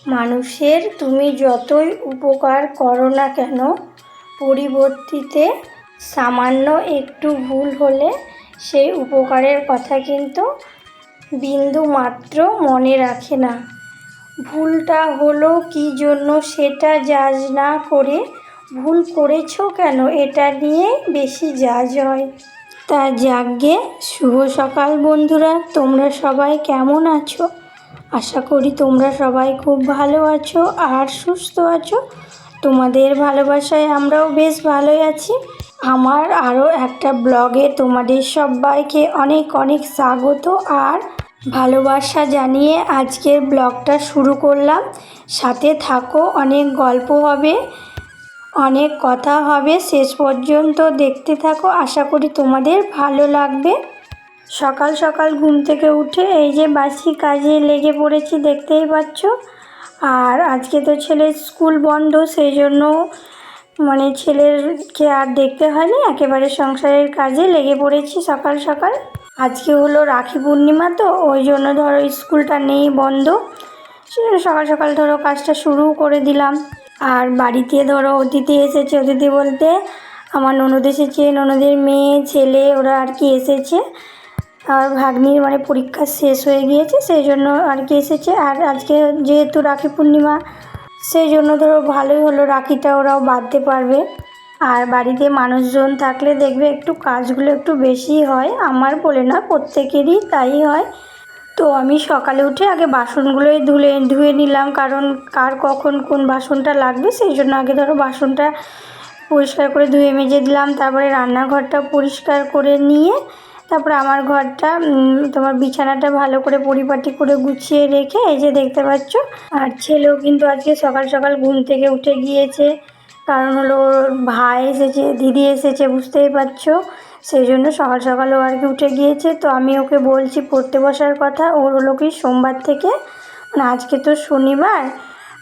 মানুষের তুমি যতই উপকার করো না কেন, পরিবর্তিতে সামান্য একটু ভুল হলে সেই উপকারের কথা কিন্তু বিন্দু মাত্র মনে রাখে না। ভুলটা হলো কী জন্য সেটা জাজ না করে ভুল করেছো কেন এটা নিয়ে বেশি জাজ হয়। তা যাকগে, শুভ সকাল বন্ধুরা, তোমরা সবাই কেমন আছো? আশা করি তোমরা সবাই খুব ভালো আছো আর সুস্থ আছো। তোমাদের ভালোবাসায় আমরাও বেশ ভালোই আছি। আমার আরও একটা ব্লগে তোমাদের সবাইকে অনেক অনেক স্বাগত আর ভালোবাসা জানিয়ে আজকের ব্লগটা শুরু করলাম। সাথে থাকো, অনেক গল্প হবে, অনেক কথা হবে, শেষ পর্যন্ত দেখতে থাকো, আশা করি তোমাদের ভালো লাগবে। সকাল সকাল ঘুম থেকে উঠে এই যে বাসি কাজে লেগে পড়েছি, দেখতেই পাচ্ছ। আর আজকে তো ছেলের স্কুল বন্ধ, সেই জন্য ছেলেরকে আর দেখতে হয়নি, একেবারে সংসারের কাজে লেগে পড়েছি সকাল সকাল। আজকে হলো রাখি পূর্ণিমা, তো ওই জন্য ধরো স্কুলটা নেই, বন্ধ। সেজন্য সকাল সকাল ধরো কাজটা শুরু করে দিলাম। আর বাড়িতে ধরো অতিথি এসেছে, অতিথি বলতে আমার ননদ এসেছে, ননদের মেয়ে ছেলে ওরা আর কি এসেছে। আর ভাগ্নির পরীক্ষা শেষ হয়ে গিয়েছে, সেই জন্য আর কি এসেছে। আর আজকে যেহেতু রাখি পূর্ণিমা, সেই জন্য ধরো ভালোই হলো, রাখিটা ওরাও বাঁধতে পারবে। আর বাড়িতে মানুষজন থাকলে দেখবে একটু কাজগুলো একটু বেশি হয়, আমার বলে না, প্রত্যেকেরই তাই হয়। তো আমি সকালে উঠে আগে বাসনগুলোই ধুয়ে নিলাম, কারণ কার কখন কোন বাসনটা লাগবে, সেই জন্য আগে ধরো বাসনটা পরিষ্কার করে ধুয়ে মেজে দিলাম। তারপরে রান্নাঘরটা পরিষ্কার করে নিয়ে তারপরে আমার ঘরটা তোমার বিছানাটা ভালো করে পরিপাটি করে গুছিয়ে রেখে এই যে দেখতে পাচ্ছ। আর ছেলেও কিন্তু আজকে সকাল সকাল ঘুম থেকে উঠে গিয়েছে, কারণ হলো ওর ভাই এসেছে, দিদি এসেছে, বুঝতেই পারছো। সেই জন্য সকাল সকালও আর কি উঠে গিয়েছে। তো আমি ওকে বলছি পড়তে বসার কথা, ওর হলো কি সোমবার থেকে, আজকে তো শনিবার,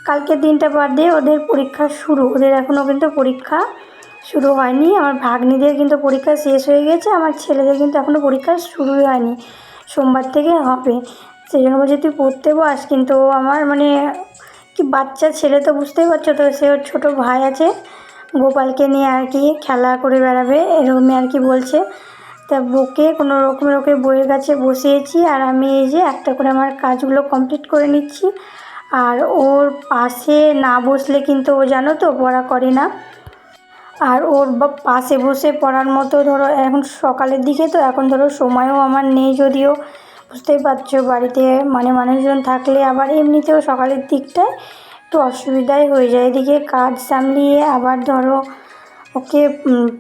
কালকে দিনটা বাদ দিয়ে ওদের পরীক্ষা শুরু। ওদের এখনও কিন্তু পরীক্ষা শুরু হয়নি। আমার ভাগ্নিদের কিন্তু পরীক্ষা শেষ হয়ে গেছে, আমার ছেলেদের কিন্তু এখনও পরীক্ষা শুরুই হয়নি, সোমবার থেকে হবে। সেই জন্য বলছি তুই পড়তে বস, কিন্তু আমার কি বাচ্চা ছেলে তো বুঝতেই পারছো তো, সে ওর ছোটো ভাই আছে, গোপালকে নিয়ে আর কি খেলা করে বেড়াবে এরকমই আর কি বলছে। তা বকে কোনো রকমের ওকে বইয়ের কাছে বসিয়েছি, আর আমি এই যে একটা করে আমার কাজগুলো কমপ্লিট করে নিচ্ছি। আর ওর পাশে না বসলে কিন্তু ও জানো তো পড়া করে না। আর ওর পাশে বসে পড়ার মতো ধরো এখন সকালের দিকে তো, এখন ধরো সময়ও আমার নেই, যদিও বুঝতেই পারছো বাড়িতে মানুষজন থাকলে আবার এমনিতেও সকালের দিকটায় একটু অসুবিধাই হয়ে যায়, এদিকে কাজ সামলিয়ে আবার ধরো ওকে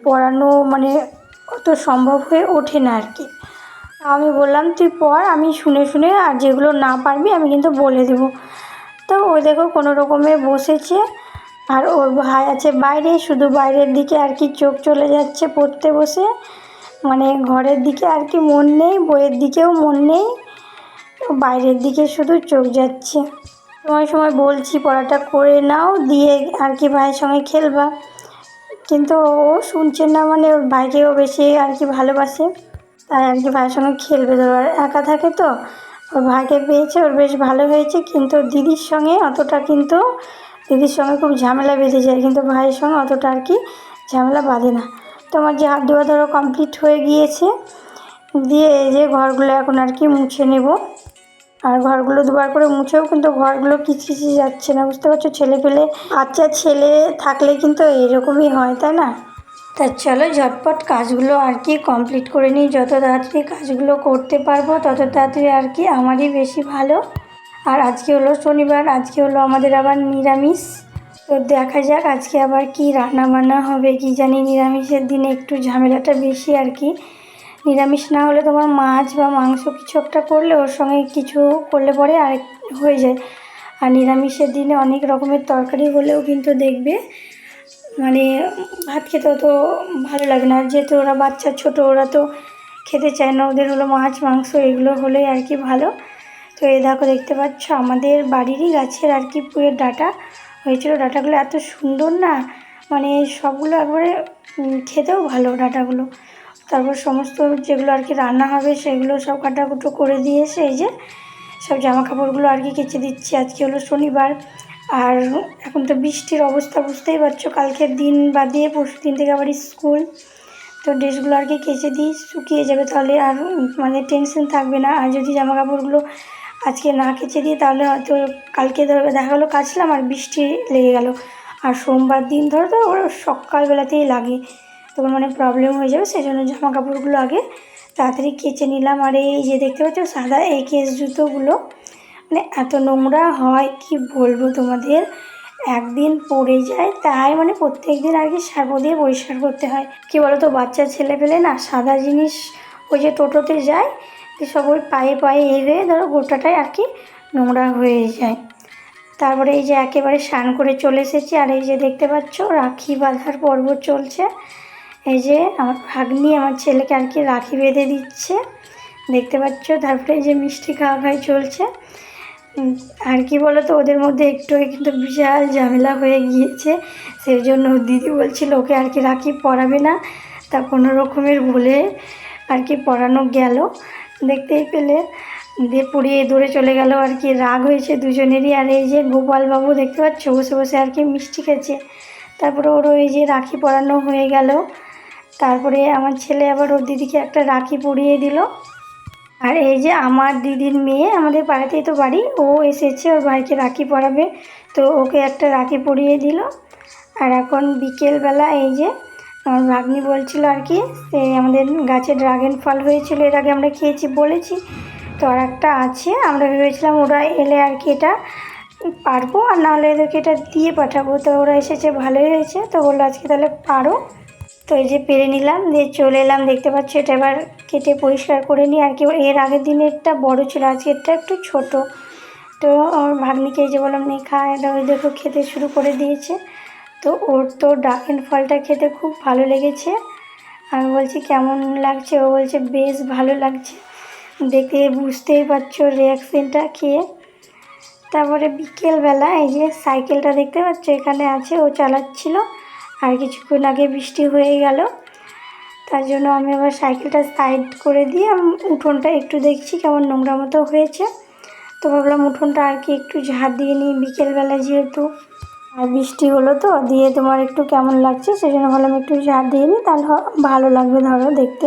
পড়ানো অত সম্ভব হয়ে ওঠে না আর কি। আমি বললাম তুই পড়, আমি শুনে শুনে, আর যেগুলো না পারবি আমি কিন্তু বলে দেবো। তো ওই দেখো কোনো রকমে বসেছে। আর ওর ভাই আছে বাইরে, শুধু বাইরের দিকে আর কি চোখ চলে যাচ্ছে পড়তে বসে, ঘরের দিকে আর কি মন নেই, বইয়ের দিকেও মন নেই, বাইরের দিকে শুধু চোখ যাচ্ছে। সময় সময় বলছি পড়াটা করে নাও, দিয়ে আর কি ভাইয়ের সঙ্গে খেলবা, কিন্তু ও শুনছে না। ওর ভাইকেও বেশি আর কি ভালোবাসে, তাই আর কি ভাইয়ের সঙ্গে খেলবে। ধরো আর একা থাকে তো, ওর ভাইকে পেয়েছে, ওর বেশ ভালো হয়েছে। কিন্তু দিদির সঙ্গে অতটা, কিন্তু দিদির সঙ্গে খুব ঝামেলা বেঁধে যায়, কিন্তু ভাইয়ের সঙ্গে অতটা আর কি ঝামেলা বাঁধে না। তোমার যে হাত ধোয়া ধরো কমপ্লিট হয়ে গিয়েছে, দিয়ে এই যে ঘরগুলো এখন আর কি মুছে নেব। আর ঘরগুলো দুবার করে মুছেও কিন্তু ঘরগুলো কিচকিচে যাচ্ছে না, বুঝতে পারছো। ছেলে পেলে, বাচ্চা ছেলে থাকলে কিন্তু এরকমই হয়, তাই না? তা চলো ঝটপট কাজগুলো আর কি কমপ্লিট করে নিই, যত তাড়াতাড়ি কাজগুলো করতে পারবো তত তাড়াতাড়ি আর কি আমারই বেশি ভালো। আর আজকে হলো শনিবার, আজকে হলো আমাদের আবার নিরামিষ। তো দেখা যাক আজকে আবার কি রান্না বান্না হবে কি জানি। নিরামিষের দিনে একটু ঝামেলাটা বেশি আর কি। নিরামিষ না হলে তোমার মাছ বা মাংস কিছু একটা করলে, ওর সঙ্গে কিছু করলে পরে আরেক হয়ে যায়। আর নিরামিষের দিনে অনেক রকমের তরকারি হলেও কিন্তু দেখবে ভাত খেতে অত ভালো লাগে না, যেহেতু ওরা বাচ্চা ছোটো, ওরা তো খেতে চায় না, ওদের হলো মাছ মাংস এগুলো হলেই আর কি ভালো। তো এই দেখো দেখতে পাচ্ছ আমাদের বাড়িরই গাছের আর কি পুয়ের ডাঁটা হয়েছিল। ডাঁটাগুলো এত সুন্দর না, সবগুলো একবারে খেতেও ভালো ডাঁটাগুলো। তারপর সমস্ত যেগুলো আর কি রান্না হবে সেগুলো সব কাটাকুটো করে দিয়েছে, এই যে সব জামা কাপড়গুলো আর কি কেচে দিচ্ছি। আজকে হলো শনিবার, আর এখন তো বৃষ্টির অবস্থা বুঝতেই পারছো, কালকের দিন বাদ দিয়ে পরশু দিন থেকে আবার স্কুল। তো ড্রেসগুলো আর কি কেচে দিই, শুকিয়ে যাবে, তাহলে আর মানে টেনশন থাকবে না। আর যদি জামা কাপড়গুলো আজকে না কেচে দিই তাহলে হয়তো কালকে দেখা গেলো কাচলাম আর বৃষ্টি লেগে গেল, আর সোমবার দিন ধরো তো সকালবেলাতেই লাগে, তখন মানে প্রবলেম হয়ে যাবে। সেই জন্য জামা কাপড়গুলো আগে তাড়াতাড়ি কেচে নিলাম। আর এই যে দেখতে পাচ্ছ সাদা এই কেস জুতোগুলো মানে এত নোংরা হয় কি বলবো তোমাদের, একদিন পরে যায় তাই মানে প্রত্যেক দিন আর কি সার্ফ দিয়ে পরিষ্কার করতে হয়। কি বলো তো, বাচ্চা ছেলে পেলে না সাদা জিনিস ওই যে টোটোতে যায় সব ওই পায়ে পায়ে হয়ে ধরো গোটাটাই আর কি নোংরা হয়ে যায়। তারপরে এই যে একেবারে স্নান করে চলে এসেছি, আর এই যে দেখতে পাচ্ছ রাখি বাঁধার পর্ব চলছে। এই যে আমার ভাগ্নি আমার ছেলেকে আর কি রাখি বেঁধে দিচ্ছে, দেখতে পাচ্ছ। তারপরে এই যে মিষ্টি খাওয়া চলছে। আর কি বলো তো, ওদের মধ্যে একটু কিন্তু বিশাল ঝামেলা হয়ে গিয়েছে। সেই জন্য দিদি বলছিল ওকে আর কি রাখি পরাবে না, তা কোনো রকমের বলে আর কি পরানো গেল, দেখতেই পেলে দিয়ে পড়িয়ে দৌড়ে চলে গেল আর কি। রাগ হয়েছে দুজনেরই। আর এই যে গোপালবাবু দেখতে পাচ্ছ বসে বসে আর কি মিষ্টি খেয়েছে। তারপরে ওরও এই যে রাখি পরানো হয়ে গেল। তারপরে আমার ছেলে আবার ওর দিদিকে একটা রাখি পরিয়ে দিল। আর এই যে আমার দিদির মেয়ে, আমাদের পাড়াতেই তো বাড়ি, ও এসেছে ওর ভাইকে রাখি পরাবে, তো ওকে একটা রাখি পরিয়ে দিল। আর এখন বিকেলবেলা এই যে আমার ভাগ্নি বলছিল আর কি, সে আমাদের গাছে ড্রাগন ফল হয়েছিল, এর আগে আমরা খেয়েছি বলেছি, তো আর একটা আছে, আমরা ভেবেছিলাম ওরা এলে আর কি এটা পারবো, আর নাহলে এদেরকে এটা দিয়ে পাঠাবো। তো ওরা এসেছে, ভালোই হয়েছে, তো বললো আজকে তাহলে পারো। তো এই যে পেরে নিলাম, দিয়ে চলে এলাম, দেখতে পাচ্ছি এটা এবার কেটে পরিষ্কার করে নিই আর কি। এর আগের দিনেরটা বড় ছিল, আজকেরটা একটু ছোট। তো আমার ভাগ্নিকে এই যে বললাম নে খা, এটা ওই দেখো খেতে শুরু করে দিয়েছে। তো ওর তো ড্রাগন ফলটা খেতে খুব ভালো লেগেছে। আমি বলছি কেমন লাগছে, ও বলছে বেশ ভালো লাগছে, দেখে বুঝতেই পারছো রিয়াকশানটা খেয়ে। তারপরে বিকেলবেলা এই যে সাইকেলটা দেখতে পাচ্ছ এখানে আছে, ও চালাচ্ছিল, আর কিছুক্ষণ আগে বৃষ্টি হয়ে গেল, তার জন্য আমি আবার সাইকেলটা সাইড করে দিয়ে উঠোনটা একটু দেখছি কেমন নোংরা মতো হয়েছে। তো ভাবলাম উঠোনটা আর কি একটু ঝাড় দিয়ে নিই বিকেলবেলা, যেহেতু আর বৃষ্টি হলো তো দিয়ে তোমার একটু কেমন লাগছে, সেই জন্য ভাবলাম একটু ঝাড় দিয়ে নিই, তাহলে ভালো লাগবে ধরো দেখতে।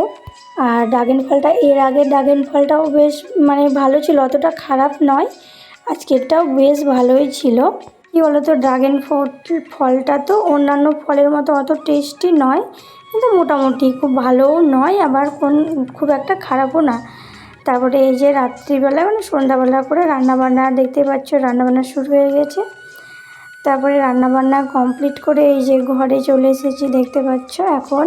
আর ড্রাগন ফলটা, এর আগে ড্রাগন ফলটাও বেশ মানে ভালো ছিল, অতটা খারাপ নয়, আজকেরটাও বেশ ভালোই ছিল। কী বলো তো, ড্রাগন ফলটা তো অন্যান্য ফলের মতো অত টেস্টি নয়, কিন্তু মোটামুটি খুব ভালোও নয়, আবার খুব একটা খারাপও না। তারপরে এই যে রাত্রিবেলা মানে সন্ধ্যাবেলা করে রান্নাবান্না, দেখতে পাচ্ছ রান্নাবান্না শুরু হয়ে গেছে। তারপরে রান্নাবান্না কমপ্লিট করে এই যে ঘরে চলে এসেছি, দেখতে পাচ্ছ এখন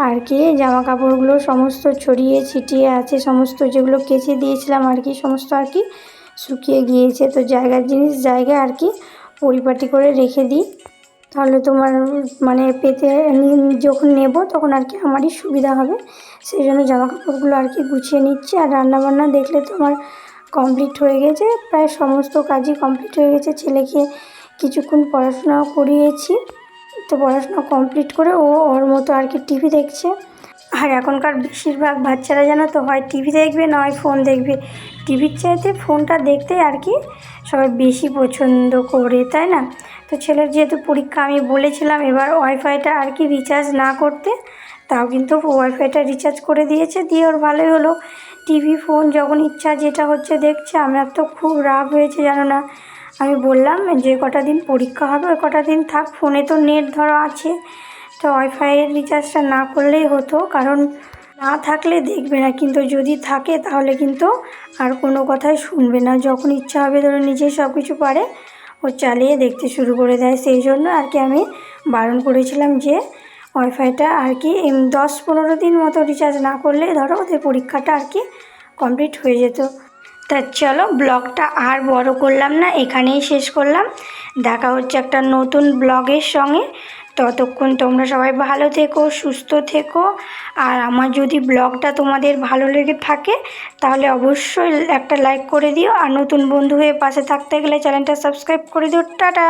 আর কি জামা কাপড়গুলো সমস্ত ছড়িয়ে ছিটিয়ে আছে, সমস্ত যেগুলো কেচে দিয়েছিলাম আর কি সমস্ত আর কি শুকিয়ে গিয়েছে। তো জায়গার জিনিস জায়গায় আর কি পরিপাটি করে রেখে দিই, তাহলে তোমার মানে পেতে যখন নেব তখন আর কি আমারই সুবিধা হবে। সেই জন্য জামা কাপড়গুলো আর কি গুছিয়ে নিচ্ছি। আর রান্নাবান্না দেখলে তো আমার কমপ্লিট হয়ে গেছে, প্রায় সমস্ত কাজই কমপ্লিট হয়ে গেছে। ছেলেকে কিছুক্ষণ পড়াশোনাও করিয়েছি, তো পড়াশোনা কমপ্লিট করে ও ওর মতো আর কি টিভি দেখছে। আর এখনকার বেশিরভাগ বাচ্চারা জানো তো হয় টিভি দেখবে না হয় ফোন দেখবে, টিভির চাইতে ফোনটা দেখতে আর কি সবাই বেশি পছন্দ করে, তাই না? তো ছেলের যেহেতু পরীক্ষা, আমি বলেছিলাম এবার ওয়াইফাইটা আর কি রিচার্জ না করতে, তাও কিন্তু ওয়াইফাইটা রিচার্জ করে দিয়েছে, দিয়ে ওর ভালোই হলো, টিভি ফোন যখন ইচ্ছা যেটা হচ্ছে দেখছে। আমার তো খুব রাগ হয়েছে জানো না, আমি বললাম যে কটা দিন পরীক্ষা হবে ওই কটা দিন থাক, ফোনে তো নেট ধরো আছে, তো ওয়াইফাইয়ের রিচার্জটা না করলেই হতো, কারণ না থাকলে দেখবে না, কিন্তু যদি থাকে তাহলে কিন্তু আর কোনো কথাই শুনবে না, যখন ইচ্ছা হবে ধরো নিজেই সব কিছু পারে ও চালিয়ে দেখতে শুরু করে দেয়। সেই জন্য আর কি আমি বারণ করেছিলাম যে ওয়াইফাইটা আর কি 10-15 দিন মতো রিচার্জ না করলে ধরো ওদের পরীক্ষাটা আর কি কমপ্লিট হয়ে যেত। তা চলো ব্লগটা আর বড় করলাম না, এখানেই শেষ করলাম। দেখা হচ্ছে একটা নতুন ব্লগের সঙ্গে, ততক্ষণ তোমরা সবাই ভালো থেকো, সুস্থ থেকো। আর আমার যদি ব্লগটা তোমাদের ভালো লেগে থাকে তাহলে অবশ্যই একটা লাইক করে দিও, আর নতুন বন্ধু হয়ে পাশে থাকতে গেলে চ্যানেলটা সাবস্ক্রাইব করে দিও। টাটা।